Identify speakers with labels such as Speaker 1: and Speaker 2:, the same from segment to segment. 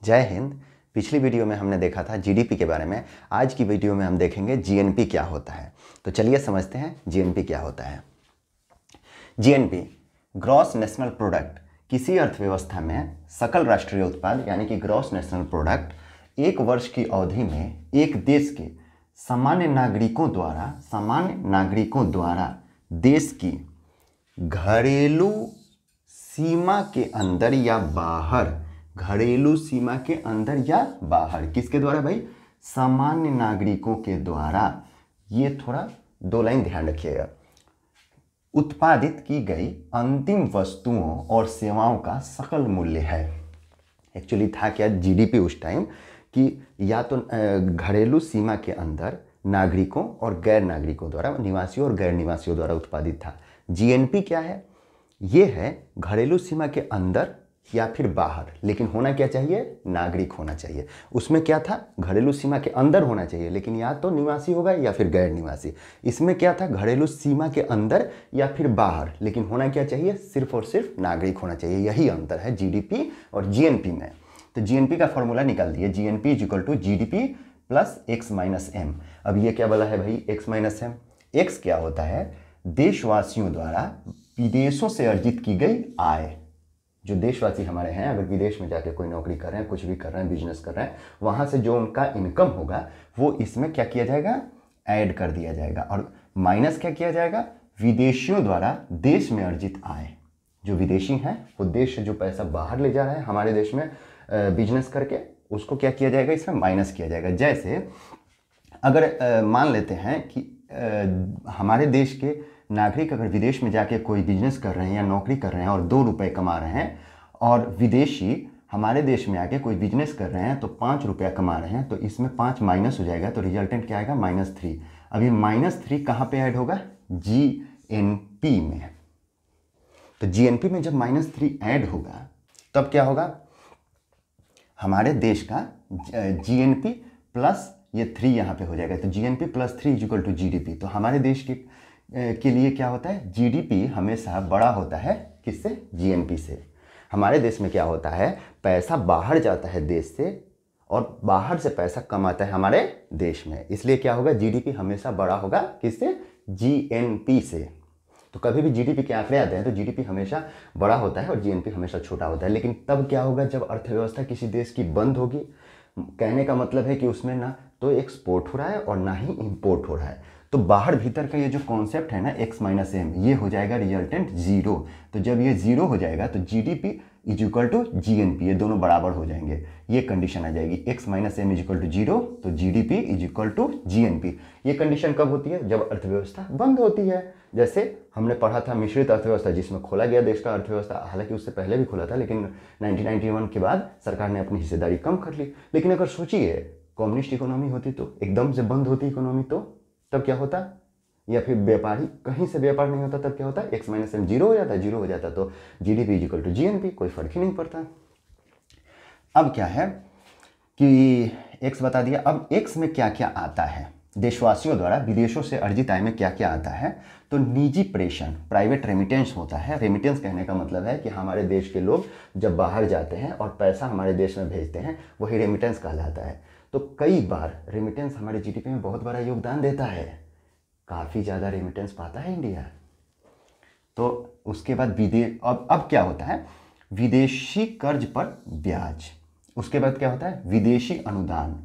Speaker 1: जय हिंद। पिछली वीडियो में हमने देखा था जीडीपी के बारे में। आज की वीडियो में हम देखेंगे जीएनपी क्या होता है। तो चलिए समझते हैं जीएनपी क्या होता है। जीएनपी ग्रॉस नेशनल प्रोडक्ट, किसी अर्थव्यवस्था में सकल राष्ट्रीय उत्पाद यानी कि ग्रॉस नेशनल प्रोडक्ट एक वर्ष की अवधि में एक देश के सामान्य नागरिकों द्वारा देश की घरेलू सीमा के अंदर या बाहर, घरेलू सीमा के अंदर या बाहर, किसके द्वारा भाई? सामान्य नागरिकों के द्वारा। ये थोड़ा दो लाइन ध्यान रखिएगा। उत्पादित की गई अंतिम वस्तुओं और सेवाओं का सकल मूल्य है। एक्चुअली था क्या जीडीपी उस टाइम कि या तो घरेलू सीमा के अंदर नागरिकों और गैर नागरिकों द्वारा, निवासियों और गैर निवासियों द्वारा उत्पादित था। जीएनपी क्या है? ये है घरेलू सीमा के अंदर या फिर बाहर, लेकिन होना क्या चाहिए? नागरिक होना चाहिए। उसमें क्या था? घरेलू सीमा के अंदर होना चाहिए, लेकिन या तो निवासी होगा या फिर गैर निवासी। इसमें क्या था? घरेलू सीमा के अंदर या फिर बाहर, लेकिन होना क्या चाहिए? सिर्फ और सिर्फ नागरिक होना चाहिए। यही अंतर है जीडीपी और जीएनपी में। तो जीएनपी का फॉर्मूला निकाल दिए, GNP is equal to GDP plus x minus m. अब ये क्या बोला है भाई? X minus M. एक्स क्या होता है? देशवासियों द्वारा विदेशों से अर्जित की गई आय। जो देशवासी हमारे हैं, अगर विदेश में जाके कोई नौकरी कर रहे हैं, कुछ भी कर रहे हैं, बिजनेस कर रहे हैं, वहां से जो उनका इनकम होगा वो इसमें क्या किया जाएगा? ऐड कर दिया जाएगा। और माइनस क्या किया जाएगा? विदेशियों द्वारा देश में अर्जित आय। जो विदेशी हैं वो देश से जो पैसा बाहर ले जा रहे हैं हमारे देश में बिजनेस करके, उसको क्या किया जाएगा? इसमें माइनस किया जाएगा। जैसे अगर मान लेते हैं कि हमारे देश के नागरिक अगर विदेश में जाके कोई बिजनेस कर रहे हैं या नौकरी कर रहे हैं और 2 रुपये कमा रहे हैं, और विदेशी हमारे देश में आके कोई बिजनेस कर रहे हैं तो 5 रुपया कमा रहे हैं, तो इसमें 5 माइनस हो जाएगा, तो रिजल्टेंट क्या आएगा? -3। अब ये -3 कहाँ पे ऐड होगा? जीएनपी में। तो जीएनपी में जब -3 ऐड होगा तब क्या होगा? हमारे देश का जीएनपी प्लस ये 3 यहाँ पे हो जाएगा, तो GNP plus 3 is equal to GDP. तो हमारे देश के लिए क्या होता है? जीडीपी हमेशा बड़ा होता है किससे? जीएनपी से। हमारे देश में क्या होता है? पैसा बाहर जाता है देश से और बाहर से पैसा कमाता है हमारे देश में, इसलिए क्या होगा? जीडीपी हमेशा बड़ा होगा किससे? जीएनपी से। तो कभी भी जीडीपी के आंकड़े आते हैं तो जीडीपी हमेशा बड़ा होता है और जीएनपी हमेशा छोटा होता है। लेकिन तब क्या होगा? जब अर्थव्यवस्था किसी देश की बंद होगी। कहने का मतलब है कि उसमें ना तो एक्सपोर्ट हो रहा है और ना ही इंपोर्ट हो रहा है। तो बाहर भीतर का ये जो कॉन्सेप्ट है ना, एक्स माइनस एम, ये हो जाएगा रिजल्टेंट 0। तो जब ये 0 हो जाएगा तो GDP is equal to GNP, ये दोनों बराबर हो जाएंगे। ये कंडीशन आ जाएगी, x minus m is equal to 0, तो GDP is equal to GNP. ये कंडीशन कब होती है? जब अर्थव्यवस्था बंद होती है। जैसे हमने पढ़ा था मिश्रित अर्थव्यवस्था, जिसमें खोला गया देश का अर्थव्यवस्था, हालांकि उससे पहले भी खोला था, लेकिन 1991 के बाद सरकार ने अपनी हिस्सेदारी कम कर ली। लेकिन अगर सोचिए कम्युनिस्ट इकोनॉमी होती तो, एकदम से बंद होती इकोनॉमी, तो तब क्या होता? या फिर व्यापारी कहीं से व्यापार नहीं होता, तब क्या होता? एक्स माइनस एम 0 हो जाता, 0 हो जाता, तो GDP is equal to GNP, कोई फर्क ही नहीं पड़ता। अब क्या है कि एक्स बता दिया। अब एक्स में क्या क्या आता है? देशवासियों द्वारा विदेशों से अर्जित आय में क्या क्या आता है? तो निजी प्रेषण, प्राइवेट रेमिटेंस होता है। रेमिटेंस कहने का मतलब है कि हमारे देश के लोग जब बाहर जाते हैं और पैसा हमारे देश में भेजते हैं, वही रेमिटेंस कहलाता है। तो कई बार रेमिटेंस हमारे जीडीपी में बहुत बड़ा योगदान देता है, काफ़ी ज़्यादा रेमिटेंस पाता है इंडिया। तो उसके बाद अब क्या होता है? विदेशी कर्ज पर ब्याज। उसके बाद क्या होता है? विदेशी अनुदान,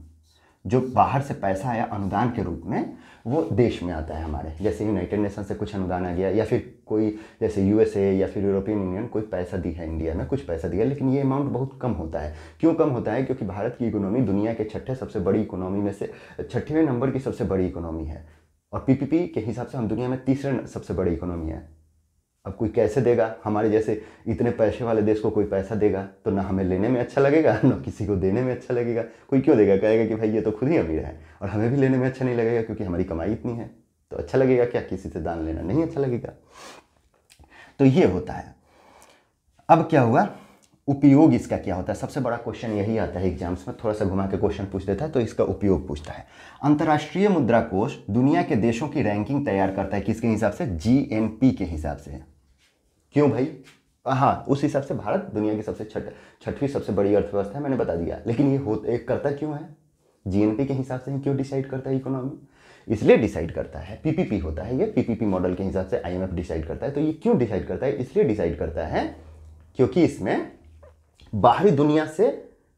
Speaker 1: जो बाहर से पैसा आया अनुदान के रूप में, वो देश में आता है हमारे। जैसे यूनाइटेड नेशन से कुछ अनुदान आ गया, या फिर कोई जैसे यूएसए या फिर यूरोपियन यूनियन कोई पैसा दी है इंडिया में, कुछ पैसा दिया, लेकिन ये अमाउंट बहुत कम होता है। क्यों कम होता है? क्योंकि भारत की इकोनॉमी दुनिया के 6ठे सबसे बड़ी इकोनॉमी में से 6ठवें नंबर की सबसे बड़ी इकोनॉमी है, और पीपीपी के हिसाब से हम दुनिया में 3रे सबसे बड़ी इकोनॉमी है। अब कोई कैसे देगा? हमारे जैसे इतने पैसे वाले देश को कोई पैसा देगा तो ना हमें लेने में अच्छा लगेगा, ना किसी को देने में अच्छा लगेगा। कोई क्यों देगा? कहेगा कि भाई ये तो खुद ही अमीर है, और हमें भी लेने में अच्छा नहीं लगेगा क्योंकि हमारी कमाई इतनी है। तो अच्छा लगेगा क्या? किसी से दान लेना नहीं अच्छा लगेगा। तो ये होता है। अब क्या हुआ? उपयोग इसका क्या होता है? सबसे बड़ा क्वेश्चन यही आता है एग्जाम्स में, थोड़ा सा घुमा के क्वेश्चन पूछ देता है, तो इसका उपयोग पूछता है। अंतर्राष्ट्रीय मुद्रा कोष दुनिया के देशों की रैंकिंग तैयार करता है, किसके हिसाब से? जीएनपी के हिसाब से। क्यों भाई? हाँ, उस हिसाब से भारत दुनिया की सबसे छठवीं सबसे बड़ी अर्थव्यवस्था है, मैंने बता दिया। लेकिन ये एक करता क्यों है? जीएनपी के हिसाब से ही क्यों डिसाइड करता है इकोनॉमी? इसलिए डिसाइड करता है, पीपीपी होता है ये, पीपीपी मॉडल के हिसाब से आईएमएफ डिसाइड करता है। तो ये क्यों डिसाइड करता है? इसलिए डिसाइड करता है क्योंकि इसमें बाहरी दुनिया से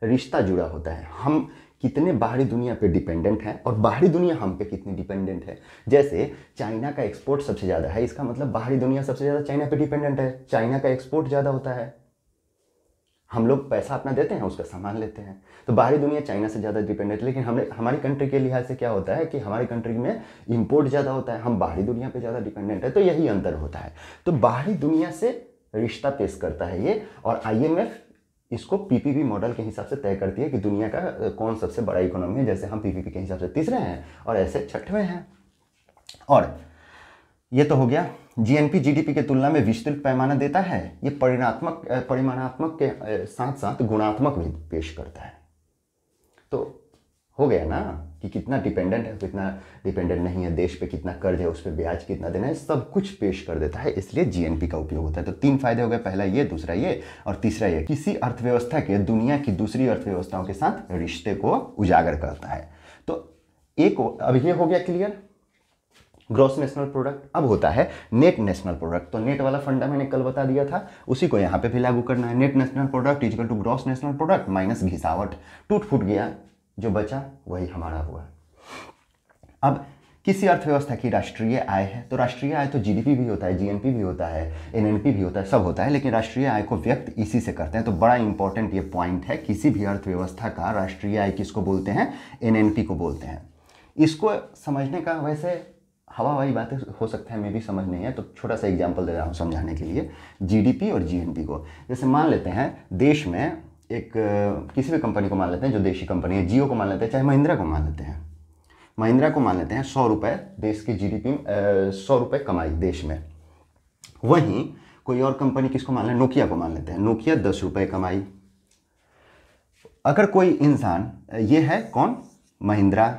Speaker 1: रिश्ता जुड़ा होता है। हम कितने बाहरी दुनिया पे डिपेंडेंट हैं और बाहरी दुनिया हम पे कितनी डिपेंडेंट है। जैसे चाइना का एक्सपोर्ट सबसे ज़्यादा है, इसका मतलब बाहरी दुनिया सबसे ज़्यादा चाइना पे डिपेंडेंट है, चाइना का एक्सपोर्ट ज़्यादा होता है। हम लोग पैसा अपना देते हैं, उसका सामान लेते हैं, तो बाहरी दुनिया चाइना से ज़्यादा डिपेंडेंट है। लेकिन हमारी कंट्री के लिहाज से क्या होता है कि हमारी कंट्री में इंपोर्ट ज़्यादा होता है, हम बाहरी दुनिया पे ज़्यादा डिपेंडेंट है। तो यही अंतर होता है। तो बाहरी दुनिया से रिश्ता पेश करता है ये, और आईएमएफ इसको पीपीपी मॉडल के हिसाब से तय करती है कि दुनिया का कौन सबसे बड़ा इकोनॉमी है। जैसे हम पीपीपी के हिसाब से तीसरे हैं और ऐसे छठवें हैं। और ये तो हो गया। जीएनपी जीडीपी के तुलना में विस्तृत पैमाना देता है। ये परिमाणात्मक के साथ साथ गुणात्मक भी पेश करता है। तो हो गया ना कि कितना डिपेंडेंट है, कितना डिपेंडेंट नहीं है, देश पे कितना कर्ज है, उस पर ब्याज कितना देना है, सब कुछ पेश कर देता है। इसलिए जीएनपी का उपयोग होता है। तो 3 फायदे हो गए, पहला ये, दूसरा ये और तीसरा ये, किसी अर्थव्यवस्था के दुनिया की दूसरी अर्थव्यवस्थाओं के साथ रिश्ते को उजागर करता है। तो एक अब ये हो गया क्लियर, ग्रॉस नेशनल प्रोडक्ट। अब होता है नेट नेशनल प्रोडक्ट। तो नेट वाला फंडा मैंने कल बता दिया था, उसी को यहाँ पे भी लागू करना है। Net national product equal to gross national product minus घिसावट। टूट फूट गया, जो बचा वही हमारा हुआ। अब किसी अर्थव्यवस्था की राष्ट्रीय आय है, तो राष्ट्रीय आय तो जीडीपी भी होता है, जीएनपी भी होता है, एनएनपी भी होता है, सब होता है, लेकिन राष्ट्रीय आय को व्यक्त इसी से करते हैं। तो बड़ा इंपॉर्टेंट ये पॉइंट है, किसी भी अर्थव्यवस्था का राष्ट्रीय आय किसको बोलते हैं? एनएनपी को बोलते हैं। इसको समझने का वैसे हवाई बातें हो सकता है, मैं भी समझ नहीं है, तो छोटा सा एग्जांपल दे रहा हूँ समझाने के लिए। जीडीपी और जीएनपी को जैसे मान लेते हैं, देश में एक किसी भी कंपनी को मान लेते हैं जो देशी कंपनी है, जियो को मान लेते हैं, चाहे महिंद्रा को मान लेते हैं, महिंद्रा को मान लेते हैं 100 रुपये देश की जीडीपी, 100 रुपये कमाई देश में। वहीं कोई और कंपनी किसको मान लें? नोकिया को मान लेते हैं, नोकिया 10 रुपये कमाई। अगर कोई इंसान, ये है कौन? महिंद्रा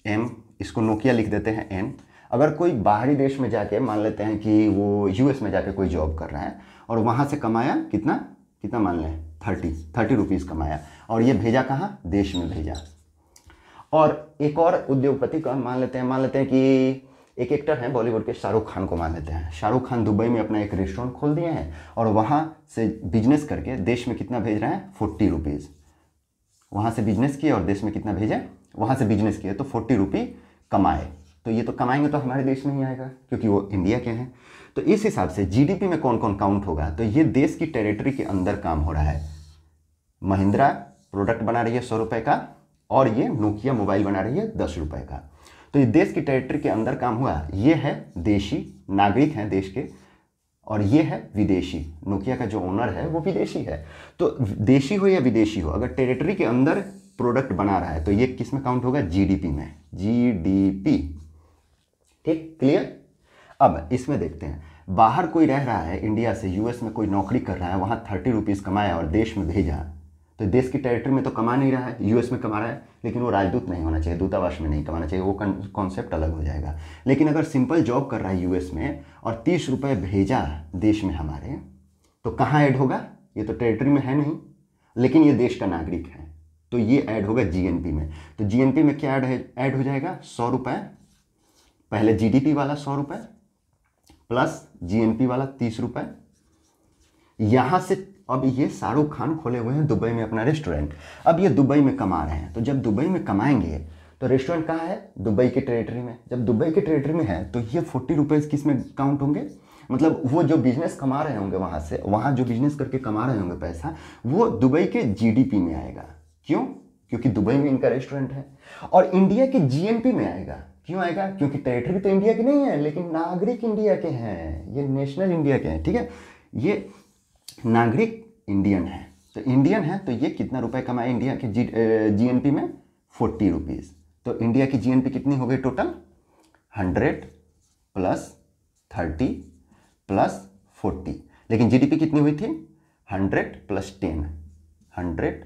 Speaker 1: एम, इसको नोकिया लिख देते हैं एन। अगर कोई बाहरी देश में जाके मान लेते हैं कि वो यूएस में जाके कोई जॉब कर रहा है और वहाँ से कमाया कितना मान लें? 30 रुपीज़ कमाया, और ये भेजा कहाँ? देश में भेजा। और एक और उद्योगपति का मान लेते हैं कि एक एक्टर हैं बॉलीवुड के, शाहरुख खान को मान लेते हैं। शाहरुख खान दुबई में अपना एक रेस्टोरेंट खोल दिए हैं और वहाँ से बिजनेस करके देश में कितना भेज रहे हैं? 40 रुपीज़। वहाँ से बिजनेस किए और देश में कितना भेजे? वहाँ से बिजनेस किए तो 40 रुपये कमाए। तो ये तो कमाएंगे तो हमारे देश में ही आएगा क्योंकि वो इंडिया के हैं। तो इस हिसाब से जीडीपी में कौन कौन काउंट होगा? तो ये देश की टेरिटरी के अंदर काम हो रहा है। महिंद्रा प्रोडक्ट बना रही है 100 रुपये का, और ये नोकिया मोबाइल बना रही है 10 रुपये का। तो ये देश की टेरिटरी के अंदर काम हुआ। ये है देशी, नागरिक हैं देश के, और ये है विदेशी। नोकिया का जो ओनर है वो विदेशी है। तो देशी हो या विदेशी हो, अगर टेरिटरी के अंदर प्रोडक्ट बना रहा है तो ये किस में काउंट होगा? जीडीपी में, जीडीपी। ठीक, क्लियर। अब इसमें देखते हैं, बाहर कोई रह रहा है इंडिया से, यूएस में कोई नौकरी कर रहा है, वहाँ 30 रुपीज़ कमाया और देश में भेजा, तो देश की टेरिटरी में तो कमा नहीं रहा है, यूएस में कमा रहा है, लेकिन वो राजदूत नहीं होना चाहिए, दूतावास में नहीं कमाना चाहिए, वो कॉन्सेप्ट अलग हो जाएगा। लेकिन अगर सिंपल जॉब कर रहा है यूएस में और 30 रुपये भेजा देश में हमारे, तो कहाँ ऐड होगा? ये तो टेरिटरी में है नहीं, लेकिन ये देश का नागरिक है, तो ये ऐड होगा जीएनपी में। तो जीएनपी में क्या ऐड हो जाएगा? 100 रुपये, पहले जीडीपी वाला 100 रुपये प्लस जीएनपी वाला 30 रुपये। यहाँ से अब ये शाहरुख खान खोले हुए हैं दुबई में अपना रेस्टोरेंट। अब ये दुबई में कमा रहे हैं, तो जब दुबई में कमाएंगे तो रेस्टोरेंट कहाँ है? दुबई की टेरिटरी में। जब दुबई की टेरिटरी में है तो ये 40 रुपीज़ किस में काउंट होंगे? मतलब वो जो बिजनेस कमा रहे होंगे वहाँ से, वहाँ जो बिजनेस करके कमा रहे होंगे पैसा, वो दुबई के जीडीपी में आएगा। क्यों? क्योंकि दुबई में इनका रेस्टोरेंट है। और इंडिया के जीएनपी में आएगा। क्यों आएगा? क्योंकि टेरिटरी तो इंडिया की नहीं है, लेकिन नागरिक इंडिया के हैं, ये नेशनल इंडिया के हैं। ठीक है, ये नागरिक इंडियन है, तो इंडियन है, तो ये कितना रुपए कमाए इंडिया के जीएनपी में? 40 रुपीज़। तो इंडिया की जीएनपी कितनी हो गई टोटल? 100 plus 30 plus 40। लेकिन जीडीपी कितनी हुई थी? 100 प्लस 10, 100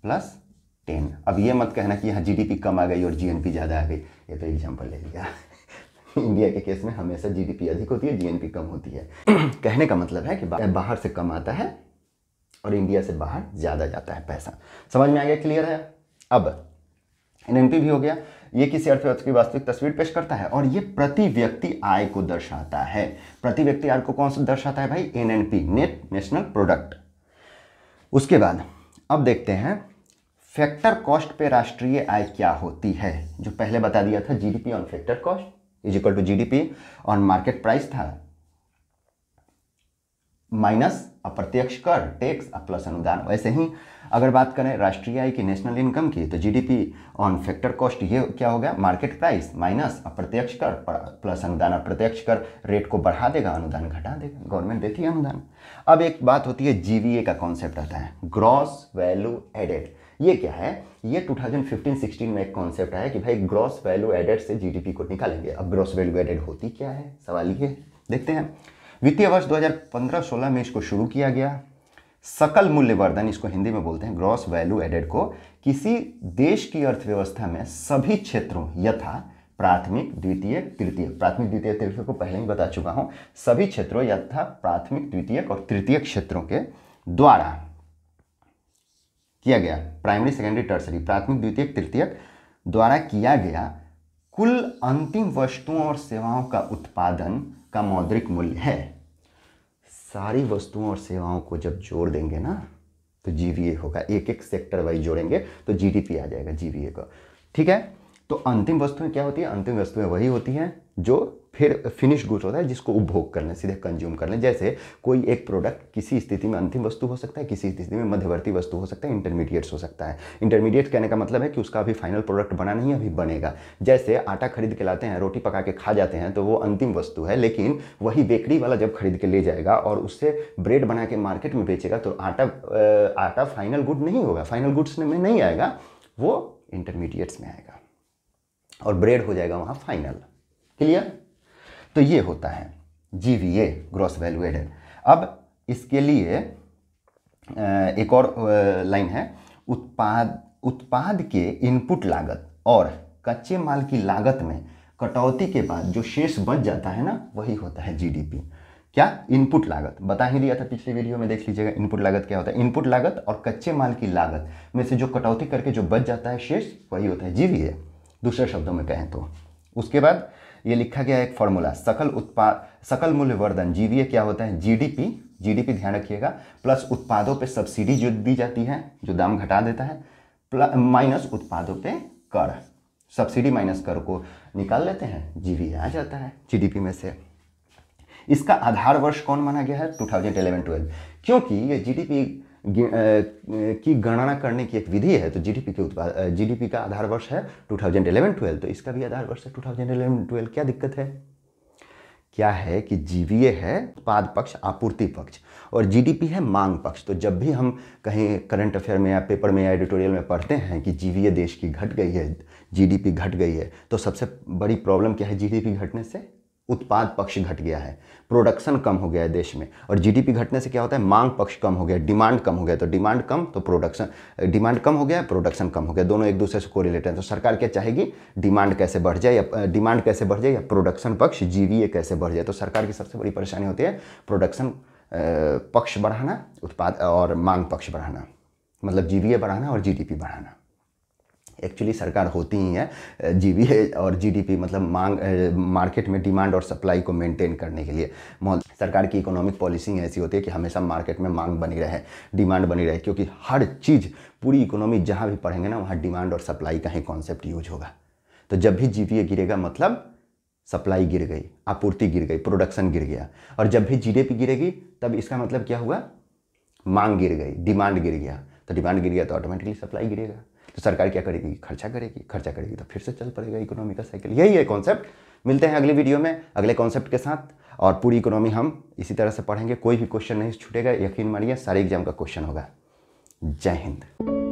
Speaker 1: प्लस 10। अब ये मत कहना कि यहाँ जीडीपी कम आ गई और जीएनपी ज़्यादा आ गई, ये तो एग्जाम्पल ले लिया। इंडिया के केस में हमेशा जीडीपी अधिक होती है, जीएनपी कम होती है। कहने का मतलब है कि बाहर से कम आता है और इंडिया से बाहर ज़्यादा जाता है पैसा। समझ में आ गया? क्लियर है? अब एनएनपी भी हो गया। ये किसी अर्थव्यवस्था की वास्तविक तस्वीर पेश करता है और ये प्रति व्यक्ति आय को दर्शाता है। प्रति व्यक्ति आय को कौन सा दर्शाता है भाई? NNP, net national product. उसके बाद अब देखते हैं फैक्टर कॉस्ट पे राष्ट्रीय आय क्या होती है। जो पहले बता दिया था, GDP on factor cost is equal to GDP on market price था, माइनस अप्रत्यक्ष कर टैक्स प्लस अनुदान। वैसे ही अगर बात करें राष्ट्रीय आय की, नेशनल इनकम की, तो जीडीपी ऑन फैक्टर कॉस्ट ये क्या हो गया? मार्केट प्राइस माइनस अप्रत्यक्ष कर प्लस अनुदान। अप्रत्यक्ष कर रेट को बढ़ा देगा, अनुदान घटा देगा, गवर्नमेंट देती है अनुदान। अब एक बात होती है, जीवीए का कॉन्सेप्ट आता है, ग्रॉस वैल्यू एडेड। ये क्या है? ये 2015-16 में एक कॉन्सेप्ट आया कि भाई ग्रॉस वैल्यू एडेड से जीडीपी को निकालेंगे। अब ग्रॉस वैल्यू एडेड होती क्या है, सवाल ये देखते हैं। वित्तीय वर्ष 2015-16 में इसको शुरू किया गया। सकल मूल्य वर्धन, इसको हिंदी में बोलते हैं ग्रॉस वैल्यू एडेड को, किसी देश की अर्थव्यवस्था में सभी क्षेत्रों यथा प्राथमिक, द्वितीयक, तृतीयक, प्राथमिक, द्वितीयक, तृतीयक को पहले ही बता चुका हूं, सभी क्षेत्रों यथा प्राथमिक, द्वितीयक और तृतीयक क्षेत्रों के द्वारा किया गया, प्राइमरी, सेकेंडरी, टर्सरी, प्राथमिक, द्वितीयक, तृतीयक द्वारा किया गया कुल अंतिम वस्तुओं और सेवाओं का उत्पादन का मौद्रिक मूल्य है। सारी वस्तुओं और सेवाओं को जब जोड़ देंगे ना तो जीवीए होगा। एक एक सेक्टर वाइज जोड़ेंगे तो जीडीपी आ जाएगा जीवीए का। ठीक है, तो अंतिम वस्तुएं क्या होती है? अंतिम वस्तुएं वही होती हैं जो फिर फिनिश गुड्स होता है, जिसको उपभोग कर लें, सीधे कंज्यूम कर लें। जैसे कोई एक प्रोडक्ट किसी स्थिति में अंतिम वस्तु हो सकता है, किसी स्थिति में मध्यवर्ती वस्तु हो सकता है, इंटरमीडिएट्स हो सकता है। इंटरमीडिएट कहने का मतलब है कि उसका अभी फाइनल प्रोडक्ट बना नहीं है, अभी बनेगा। जैसे आटा खरीद के लाते हैं, रोटी पका के खा जाते हैं, तो वो अंतिम वस्तु है, लेकिन वही बेकरी वाला जब खरीद के ले जाएगा और उससे ब्रेड बना के मार्केट में बेचेगा तो आटा फाइनल गुड नहीं होगा, फाइनल गुड्स में नहीं आएगा, वो इंटरमीडिएट्स में आएगा और ब्रेड हो जाएगा वहाँ फाइनल। क्लियर? तो ये होता है जीवीए, ग्रॉस वैल्यू एडेड। अब इसके लिए एक और लाइन है, उत्पाद के इनपुट लागत और कच्चे माल की लागत में कटौती के बाद जो शेष बच जाता है ना, वही होता है जीडीपी। क्या? इनपुट लागत बता ही दिया था पिछले वीडियो में, देख लीजिएगा इनपुट लागत क्या होता है। इनपुट लागत और कच्चे माल की लागत में से जो कटौती करके जो बच जाता है शेष, वही होता है जीवीए, दूसरे शब्दों में कहें तो। उसके बाद ये लिखा गया एक फॉर्मूला, सकल मूल्य वर्धन, जीवीए क्या होता है? जीडीपी ध्यान रखिएगा, प्लस उत्पादों पे सब्सिडी जो दी जाती है, जो दाम घटा देता है, माइनस उत्पादों पे कर, सब्सिडी माइनस कर को निकाल लेते हैं, जीवीए आ जाता है जीडीपी में से। इसका आधार वर्ष कौन माना गया है? 2011-12, क्योंकि ये जीडीपी की गणना करने की एक विधि है। तो जीडीपी का आधार वर्ष है 2011-12, तो इसका भी आधार वर्ष है 2011-12। क्या दिक्कत है? क्या है कि जीवीए है उत्पाद पक्ष, आपूर्ति पक्ष, और जीडीपी है मांग पक्ष। तो जब भी हम कहीं करंट अफेयर में या पेपर में या एडिटोरियल में पढ़ते हैं कि जीवीए देश की घट गई है, जीडीपी घट गई है, तो सबसे बड़ी प्रॉब्लम क्या है जीडीपी घटने से? उत्पाद पक्ष घट गया है, प्रोडक्शन कम हो गया है देश में। और जीडीपी घटने से क्या होता है? मांग पक्ष कम हो गया, डिमांड कम हो गया। तो डिमांड कम तो प्रोडक्शन, डिमांड कम हो गया, प्रोडक्शन कम हो गया, दोनों एक दूसरे से कोरिलेटेड है। तो सरकार क्या चाहेगी? डिमांड कैसे बढ़ जाए, या प्रोडक्शन पक्ष जीवीए कैसे बढ़ जाए। तो सरकार की सबसे बड़ी परेशानी होती है प्रोडक्शन पक्ष बढ़ाना, उत्पाद और मांग पक्ष बढ़ाना, मतलब जीवीए बढ़ाना और जीडीपी बढ़ाना। एक्चुअली सरकार होती ही है जीवीए और जीडीपी, मतलब मार्केट में डिमांड और सप्लाई को मेंटेन करने के लिए। सरकार की इकोनॉमिक पॉलिसी ऐसी होती है कि हमेशा मार्केट में मांग बनी रहे, डिमांड बनी रहे, क्योंकि हर चीज़, पूरी इकोनॉमी जहाँ भी पढ़ेंगे ना, वहाँ डिमांड और सप्लाई का ही कॉन्सेप्ट यूज होगा। तो जब भी जीवीए गिरेगा मतलब सप्लाई गिर गई, आपूर्ति गिर गई, प्रोडक्शन गिर गया। और जब भी जीडीपी गिरेगी तब इसका मतलब क्या हुआ? मांग गिर गई, डिमांड गिर गया। तो डिमांड गिर गया तो ऑटोमेटिकली सप्लाई गिरेगा। तो सरकार क्या करेगी? खर्चा करेगी तो फिर से चल पड़ेगा इकोनॉमी का साइकिल। यही है कॉन्सेप्ट। मिलते हैं अगले वीडियो में अगले कॉन्सेप्ट के साथ, और पूरी इकोनॉमी हम इसी तरह से पढ़ेंगे। कोई भी क्वेश्चन नहीं छूटेगा, यकीन मानिए सारे एग्जाम का क्वेश्चन होगा। जय हिंद।